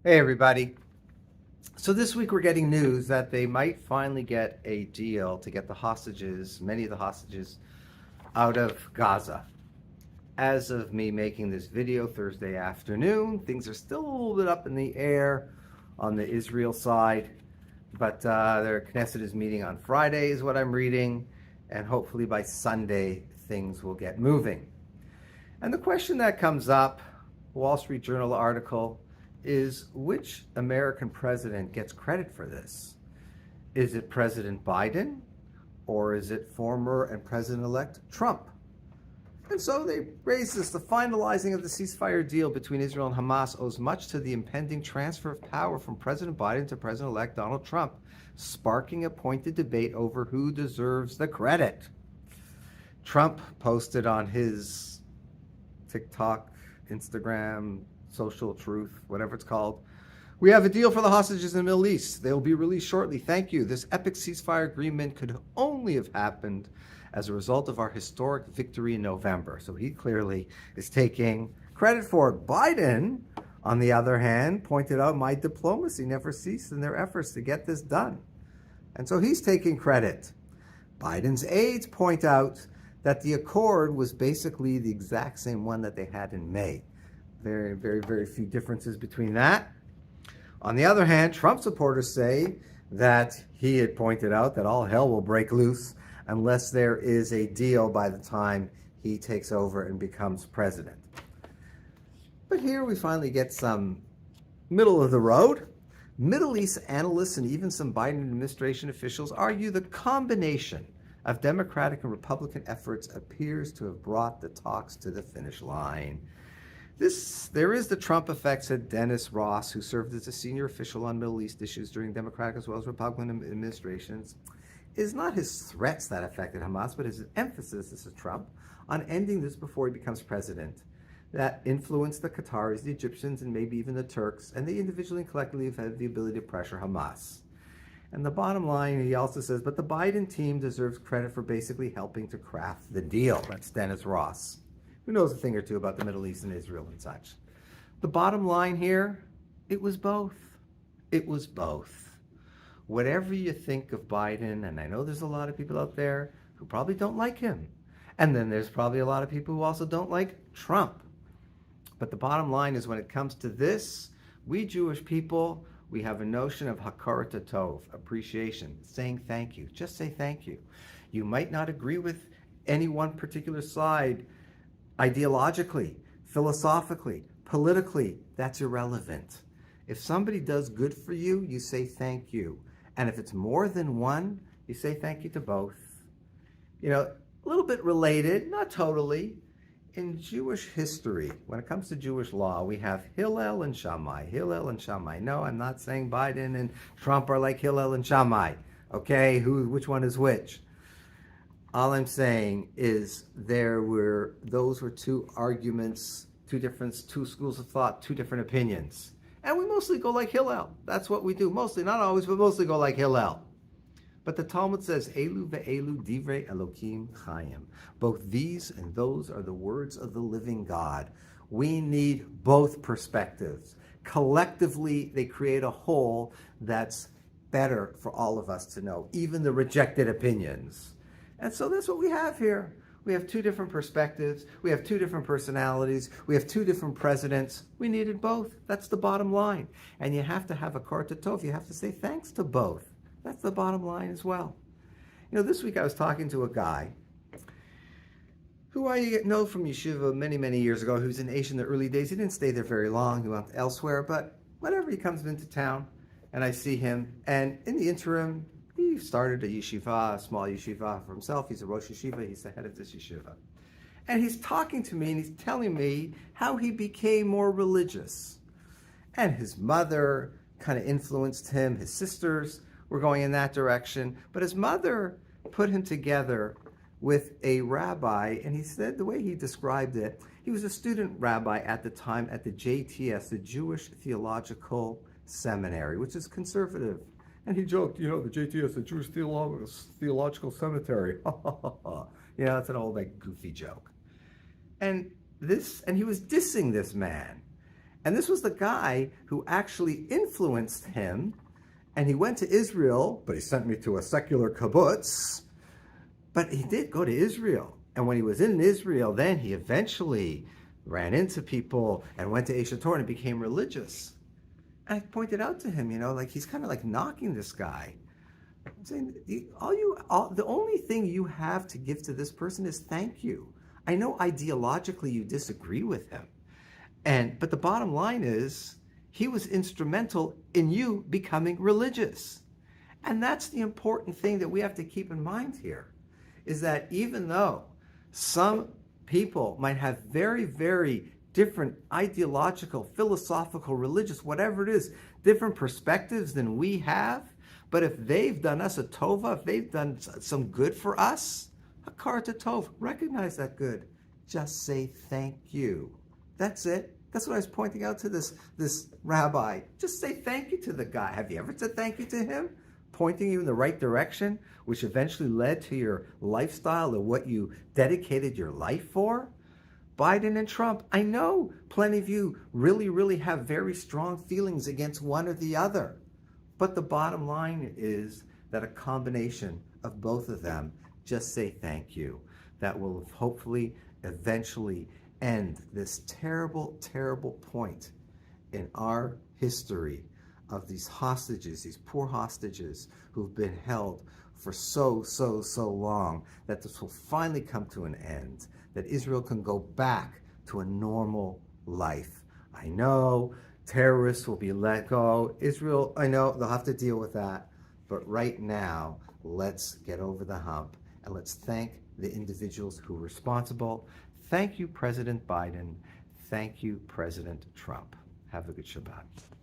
Hey, everybody. So this week we're getting news that they might finally get a deal to get the hostages, many of the hostages, out of Gaza. As of me making this video Thursday afternoon, things are still a little bit up in the air on the Israel side, but their Knesset is meeting on Friday, is what I'm reading, and hopefully by Sunday things will get moving. And the question that comes up, Wall Street Journal article, is which American president gets credit for this? Is it President Biden or is it former and President-elect Trump? And so they raise this: the finalizing of the ceasefire deal between Israel and Hamas owes much to the impending transfer of power from President Biden to President-elect Donald Trump, sparking a pointed debate over who deserves the credit. Trump posted on his TikTok, Instagram, Social Truth, whatever it's called, "We have a deal for the hostages in the Middle East. They will be released shortly. Thank you. This epic ceasefire agreement could only have happened as a result of our historic victory in November." So he clearly is taking credit for it. Biden, on the other hand, pointed out my diplomacy never ceased in their efforts to get this done. And so he's taking credit. Biden's aides point out that the accord was basically the exact same one that they had in May. Very, very, very few differences between that. On the other hand, Trump supporters say that he had pointed out that all hell will break loose unless there is a deal by the time he takes over and becomes president. But here we finally get some middle of the road. Middle East analysts and even some Biden administration officials argue the combination of Democratic and Republican efforts appears to have brought the talks to the finish line. There is the Trump effect, said Dennis Ross, who served as a senior official on Middle East issues during Democratic as well as Republican administrations. It is not his threats that affected Hamas, but his emphasis, this is Trump, on ending this before he becomes president, that influenced the Qataris, the Egyptians, and maybe even the Turks, and they individually and collectively have had the ability to pressure Hamas. And the bottom line, he also says, but the Biden team deserves credit for basically helping to craft the deal. That's Dennis Ross, who knows a thing or two about the Middle East and Israel and such. The bottom line here, it was both. It was both. Whatever you think of Biden, and I know there's a lot of people out there who probably don't like him, and then there's probably a lot of people who also don't like Trump. But the bottom line is, when it comes to this, we Jewish people, we have a notion of hakarat tov, appreciation, saying thank you. Just say thank you. You might not agree with any one particular side ideologically, philosophically, politically. That's irrelevant. If somebody does good for you, you say thank you. And if it's more than one, you say thank you to both. You know, a little bit related, not totally. In Jewish history, when it comes to Jewish law, we have Hillel and Shammai. Hillel and Shammai. No, I'm not saying Biden and Trump are like Hillel and Shammai. Okay, which one is which? All I'm saying is those were two arguments, two schools of thought, two different opinions. And we mostly go like Hillel. That's what we do. Mostly, not always, but mostly go like Hillel. But the Talmud says, Elu ve'elu divrei Elokim chayim. Both these and those are the words of the living God. We need both perspectives. Collectively, they create a whole that's better for all of us to know, even the rejected opinions. And so that's what we have here. We have two different perspectives. We have two different personalities. We have two different presidents. We needed both. That's the bottom line. And you have to have a hakarat tov. You have to say thanks to both. That's the bottom line as well. You know, this week I was talking to a guy who I know from yeshiva many, many years ago. He was in Asia in the early days. He didn't stay there very long. He went elsewhere. But whenever he comes into town and I see him, and in the interim, he started a yeshiva, a small yeshiva for himself. He's a rosh yeshiva. He's the head of this yeshiva. And he's talking to me and he's telling me how he became more religious. And his mother kind of influenced him. His sisters were going in that direction. But his mother put him together with a rabbi, and he said, the way he described it, he was a student rabbi at the time at the JTS, the Jewish Theological Seminary, which is conservative. And he joked, you know, the JTS, the Jewish Theological Cemetery. You know, that's an old, like, goofy joke. And he was dissing this man. And this was the guy who actually influenced him. And he went to Israel, but he sent me to a secular kibbutz. But he did go to Israel. And when he was in Israel, then he eventually ran into people and went to Aish Torah and became religious. And I pointed out to him, like he's kind of like knocking this guy. I'm saying, the only thing you have to give to this person is thank you. I know ideologically you disagree with him. But the bottom line is, he was instrumental in you becoming religious. And that's the important thing that we have to keep in mind here, is that even though some people might have very, very different ideological, philosophical, religious, whatever it is, different perspectives than we have, but if they've done us a tova, if they've done some good for us, hakar tov, recognize that good. Just say thank you. That's it. That's what I was pointing out to this rabbi. Just say thank you to the guy. Have you ever said thank you to him? Pointing you in the right direction, which eventually led to your lifestyle and what you dedicated your life for? Biden and Trump, I know plenty of you really, really have very strong feelings against one or the other. But the bottom line is that a combination of both of them, just say thank you. That will hopefully eventually end this terrible, terrible point in our history of these hostages, these poor hostages who've been held for so long, that this will finally come to an end, that Israel can go back to a normal life. I know terrorists will be let go. Israel, I know they'll have to deal with that. But right now, let's get over the hump and let's thank the individuals who are responsible. Thank you, President Biden. Thank you, President Trump. Have a good Shabbat.